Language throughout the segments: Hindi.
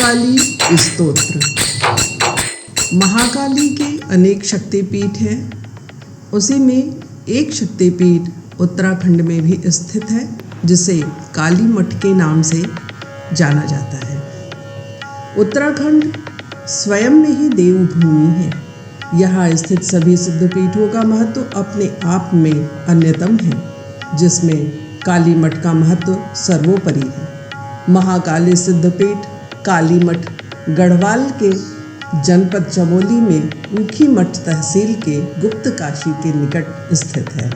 महाकाली स्तोत्र। महाकाली के अनेक शक्तिपीठ हैं, उसी में एक शक्तिपीठ उत्तराखंड में भी स्थित है जिसे काली मठ के नाम से जाना जाता है। उत्तराखंड स्वयं में ही देवभूमि है। यहाँ स्थित सभी सिद्धपीठों का महत्व अपने आप में अन्यतम है, जिसमें काली मठ का महत्व सर्वोपरि है। महाकाली सिद्धपीठ काली मठ गढ़वाल के जनपद चमोली में ऊखी मठ तहसील के गुप्त काशी के निकट स्थित है।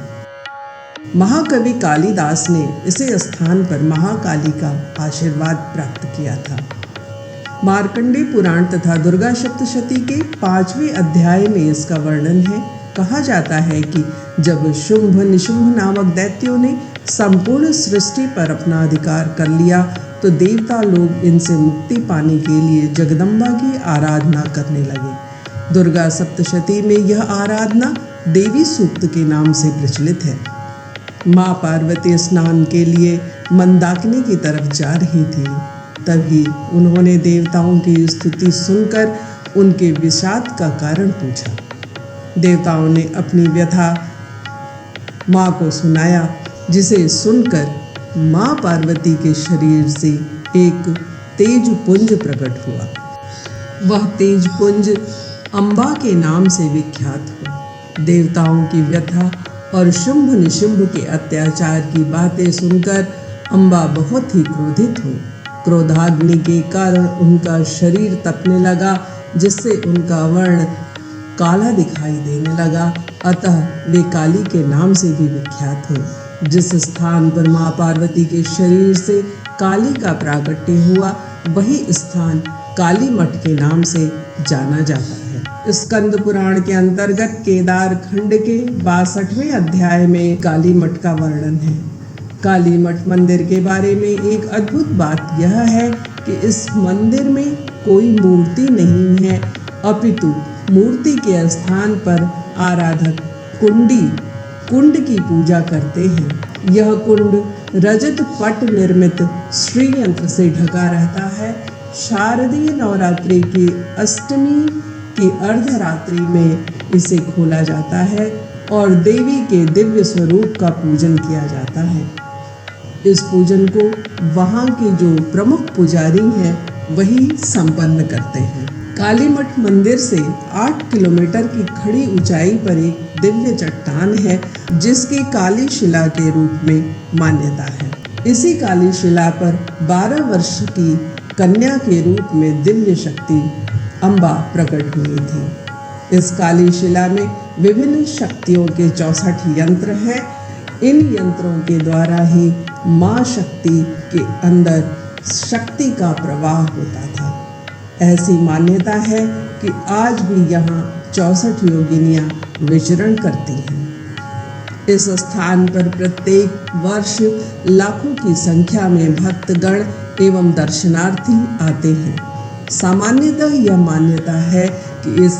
महाकवि कालिदास ने इसे स्थान पर महाकाली का आशीर्वाद प्राप्त किया था। मार्कंडेय पुराण तथा दुर्गा सप्तशती के 5वें अध्याय में इसका वर्णन है। कहा जाता है कि जब शुंभ निशुंभ नामक दैत्यों ने संपूर्ण सृष्टि पर अपना अधिकार कर लिया तो देवता लोग इनसे मुक्ति पाने के लिए जगदम्बा की आराधना करने लगे। दुर्गा सप्तशती में यह आराधना देवी सूक्त के नाम से प्रचलित है। माँ पार्वती स्नान के लिए मंदाकिनी की तरफ जा रही थी, तभी उन्होंने देवताओं की स्तुति सुनकर उनके विषाद का कारण पूछा। देवताओं ने अपनी व्यथा माँ को सुनाया, जिसे सुनकर माँ पार्वती के शरीर से एक तेज पुंज प्रकट हुआ। वह तेज पुंज अम्बा के नाम से विख्यात हुआ। देवताओं की व्यथा और शुंभ निशुंभ के अत्याचार की बातें सुनकर अम्बा बहुत ही क्रोधित हुई। क्रोधाग्नि के कारण उनका शरीर तपने लगा, जिससे उनका वर्ण काला दिखाई देने लगा। अतः वे काली के नाम से भी विख्यात हुए। जिस स्थान पर माँ पार्वती के शरीर से काली का प्राकट्य हुआ, वही स्थान काली मठ के नाम से जाना जाता है। स्कंद पुराण के अंतर्गत केदार खंड के 62वें अध्याय में काली मठ का वर्णन है। काली मठ मंदिर के बारे में एक अद्भुत बात यह है कि इस मंदिर में कोई मूर्ति नहीं है, अपितु मूर्ति के स्थान पर आराधक कुंड की पूजा करते हैं। यह कुंड रजत पट निर्मित श्रीयंत्र से ढका रहता है। शारदीय नवरात्रि की अष्टमी की अर्धरात्रि में इसे खोला जाता है और देवी के दिव्य स्वरूप का पूजन किया जाता है। इस पूजन को वहाँ के जो प्रमुख पुजारी हैं वही संपन्न करते हैं। काली मठ मंदिर से 8 किलोमीटर की खड़ी ऊंचाई पर एक दिव्य चट्टान है, जिसकी काली शिला के रूप में मान्यता है। इसी काली शिला पर 12 वर्ष की कन्या के रूप में दिव्य शक्ति अम्बा प्रकट हुई थी। इस काली शिला में विभिन्न शक्तियों के 64 यंत्र हैं। इन यंत्रों के द्वारा ही माँ शक्ति के अंदर शक्ति का प्रवाह होता था। ऐसी मान्यता है कि आज भी यहाँ 64 योगिनियाँ विचरण करती हैं। इस स्थान पर प्रत्येक वर्ष लाखों की संख्या में भक्तगण एवं दर्शनार्थी आते हैं। सामान्यतः यह मान्यता है कि इस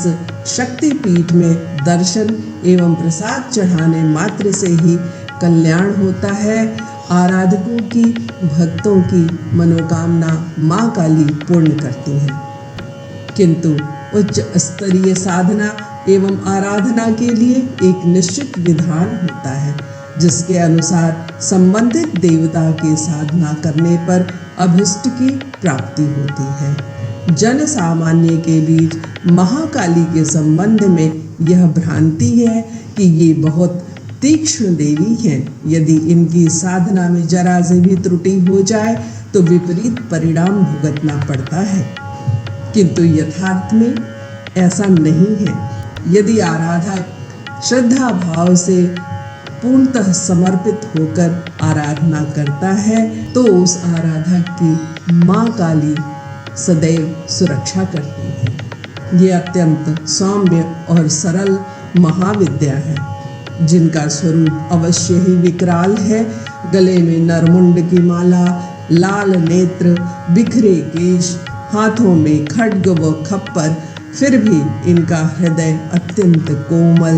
शक्तिपीठ में दर्शन एवं प्रसाद चढ़ाने मात्र से ही कल्याण होता है। आराधकों की भक्तों की मनोकामना माँ काली पूर्ण करती हैं। किंतु उच्च स्तरीय साधना एवं आराधना के लिए एक निश्चित विधान होता है, जिसके अनुसार संबंधित देवता की साधना करने पर अभिष्ट की प्राप्ति होती है। जन सामान्य के बीच महाकाली के संबंध में यह भ्रांति है कि ये बहुत तीक्ष्ण देवी हैं। यदि इनकी साधना में जरा से भी त्रुटि हो जाए तो विपरीत परिणाम भुगतना पड़ता है, किंतु यथार्थ में ऐसा नहीं है। यदि आराधक श्रद्धा भाव से पूर्णतः समर्पित होकर आराधना करता है तो उस आराधक की माँ काली सदैव सुरक्षा करती है। ये अत्यंत सौम्य और सरल महाविद्या है, जिनका स्वरूप अवश्य ही विकराल है। गले में नरमुंड की माला, लाल नेत्र, बिखरे केश, हाथों में खड्ग व खप्पर, फिर भी इनका हृदय अत्यंत कोमल,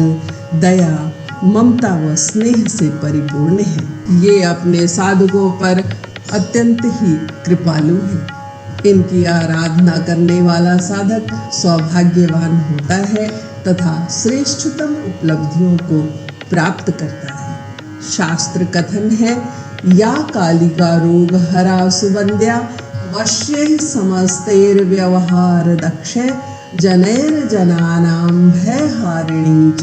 दया, ममता व स्नेह से परिपूर्ण है। ये अपने साधकों पर अत्यंत ही कृपालु है। इनकी आराधना करने वाला साधक सौभाग्यवान होता है तथा श्रेष्ठतम उपलब्धियों को प्राप्त करता है। शास्त्र कथन है, या कालिका रोग हरा सुवंद्या वश्य समस्तेर व्यवहार दक्ष जनैर जनानां भयहारिणी च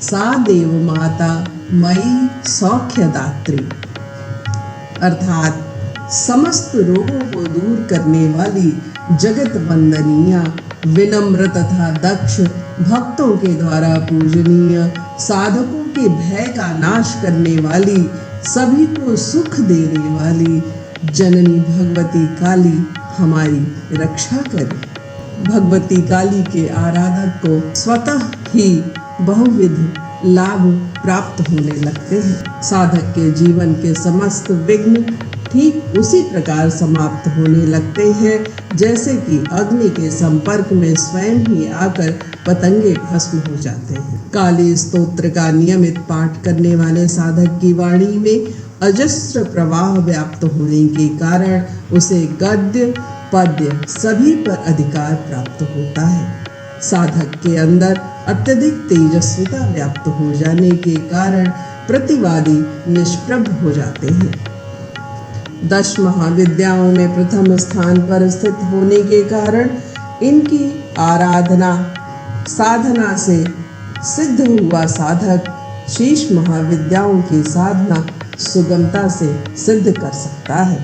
सा देव माता मयि सौख्यदात्री। अर्थात समस्त रोगों को दूर करने वाली जगत वंदनीय, विनम्र तथा दक्ष, भक्तों के द्वारा पूजनीय, साधकों के भय का नाश करने वाली, सभी को सुख देने वाली जननी भगवती काली हमारी रक्षा करे। भगवती काली के आराधक को स्वतः ही बहुविध लाभ प्राप्त होने लगते हैं। साधक के जीवन के समस्त विघ्न ठीक उसी प्रकार समाप्त होने लगते हैं जैसे कि अग्नि के संपर्क में स्वयं ही आकर पतंगे भस्म हो जाते हैं। काली स्तोत्र का नियमित पाठ करने वाले साधक की वाणी में अजस्र प्रवाह व्याप्त होने के कारण उसे गद्य पद्य सभी पर अधिकार प्राप्त होता है। साधक के अंदर अत्यधिक तेजस्विता व्याप्त हो जाने के कारण प्रतिवादी निष्प्रभ हो जाते हैं। 10 महाविद्याओं में प्रथम स्थान पर स्थित होने के कारण इनकी आराधना साधना से सिद्ध हुआ साधक शेष महाविद्याओं की साधना सुगमता से सिद्ध कर सकता है।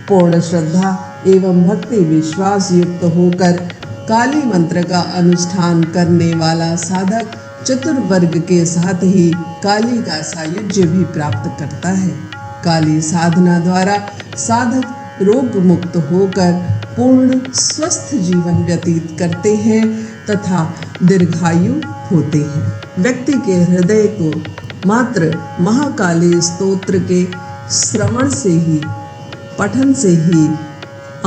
पूर्ण श्रद्धा एवं भक्ति विश्वास युक्त होकर काली मंत्र का अनुष्ठान करने वाला साधक चतुर्वर्ग के साथ ही काली का सायुज्य भी प्राप्त करता है। काली साधना द्वारा साधक रोग मुक्त होकर पूर्ण स्वस्थ जीवन व्यतीत करते हैं तथा दीर्घायु होते हैं। व्यक्ति के हृदय को मात्र महाकाली स्तोत्र के श्रवण से ही, पठन से ही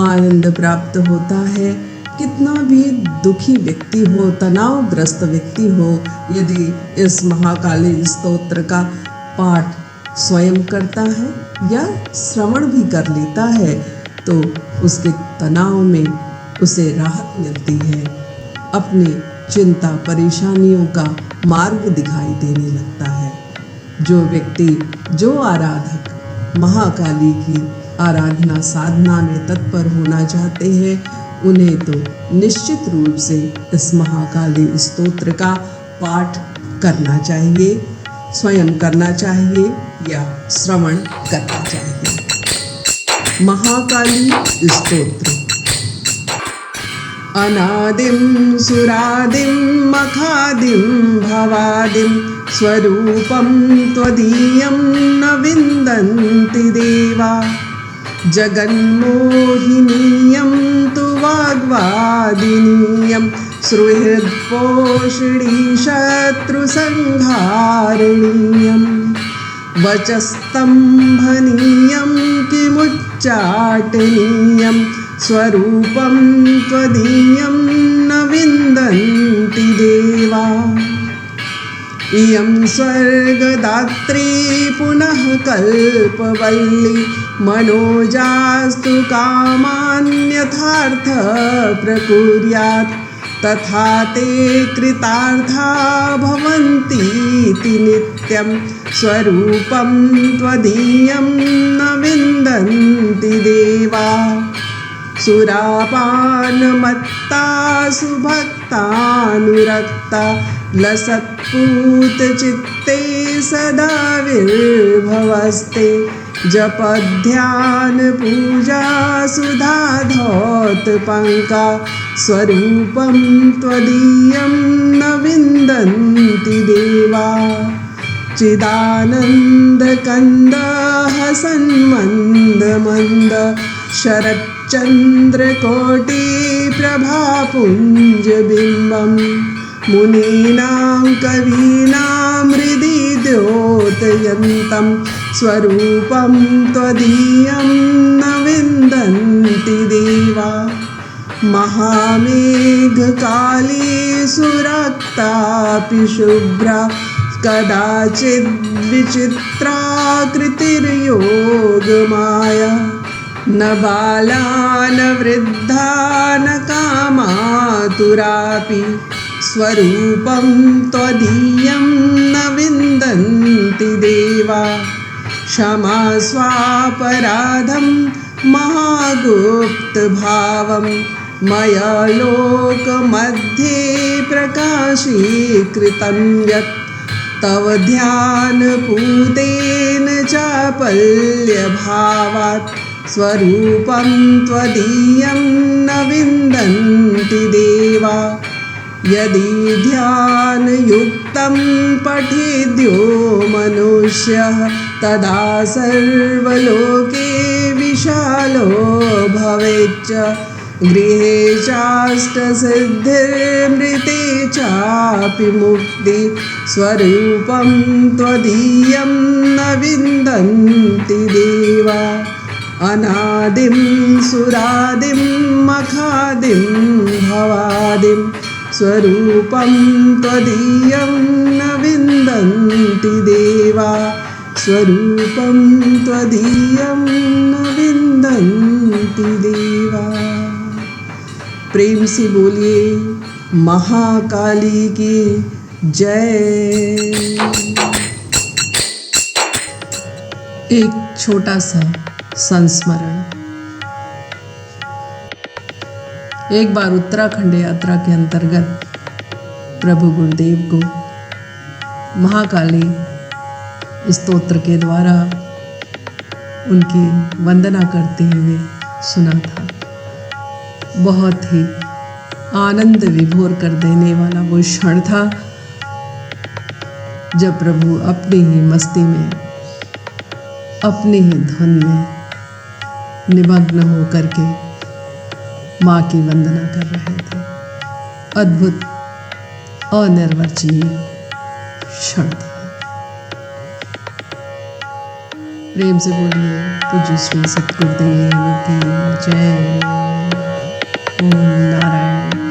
आनंद प्राप्त होता है। कितना भी दुखी व्यक्ति हो, तनावग्रस्त व्यक्ति हो, यदि इस महाकाली स्तोत्र का पाठ स्वयं करता है या श्रवण भी कर लेता है तो उसके तनाव में उसे राहत मिलती है। अपनी चिंता परेशानियों का मार्ग दिखाई देने लगता है। जो व्यक्ति, जो आराधक महाकाली की आराधना साधना में तत्पर होना चाहते हैं, उन्हें तो निश्चित रूप से इस महाकाली स्तोत्र का पाठ करना चाहिए, स्वयं करना चाहिए या श्रवण करना चाहिए। महाकाली स्तोत्र। अनादिं सुरादिं मखादिं भवादिं स्वरूपं त्वदीयं न विन्दन्ति देवा जगन्मोहिनीयं तु वाग्वादिनीयं सुहृद्पोषिणी शत्रुसंहारिणीयं वचस्तम्भनीयं किमुच्चाटनीयं स्वरूपं त्वदीयं न विन्दन्ति देवा इयं स्वर्गदात्री पुनः कल्पवल्ली मनोजास्तु कामान्यथार्थ प्रकुर्यात् तथा ते कृतार्था भवन्तीति नित्यं स्वरूपं त्वदीयं न विन्दन्ति देवा सुरापानमत्ता सुभक्तानुरक्ता लसत्पूतचित्ते सदा विर्भवस्ते जपध्यान पूजा सुधाधौतपङ्का स्वरूपं त्वदीयं न विन्दन्ति देवा चिदानन्दकन्द हसन्मन्दमन्द शरच्चन्द्रकोटिप्रभापुञ्जबिम्बं मुनीनां कवीनां हृदि द्योतयन्तं स्वरूपं त्वदीयं न विन्दन्ति देवा महामेघकाली सुरक्तापि शुभ्रा कदाचिद् विचित्राकृतिर्योगमाया न बालान वृद्धान कामातुरापि स्वरूपं त्वदीयं न विन्दन्ति देवा। क्षमा स्वापराधं महागुप्तभावं मया लोकमध्ये प्रकाशीकृतं यत् तव ध्यानपूतेन चापल्यभावात् स्वरूपं त्वदीयं न विन्दन्ति देवा। यदि ध्यानयुक्तं पठेद्यो मनुष्यः तदा सर्वलोके विशालो भवेच्च। गृहे चाष्टसिद्धिर्मृते चापि मुक्ति स्वरूपं त्वदीयं न विन्दन्ति देवा। अनादिं सुरादिं मखादिं भवादिं स्वरूपं त्वदीयं न विन्दन्ति देवा। स्वरूपं त्वदीयं न विन्दन्ति देवा। प्रेम से बोलिए महाकाली की जय। एक छोटा सा संस्मरण। एक बार उत्तराखंड यात्रा के अंतर्गत प्रभु गुरुदेव को महाकाली स्तोत्र के द्वारा उनकी वंदना करते हुए सुना था। बहुत ही आनंद विभोर कर देने वाला वो क्षण था जब प्रभु अपनी ही मस्ती में, अपनी ही धुन में निमग्न होकर के माँ की वंदना कर रहे थे। अद्भुत अनिर्वचनीय क्षण था। प्रेम से बोलिए पूज्य श्री सतगुरुदेव की जय। ओम नारायण।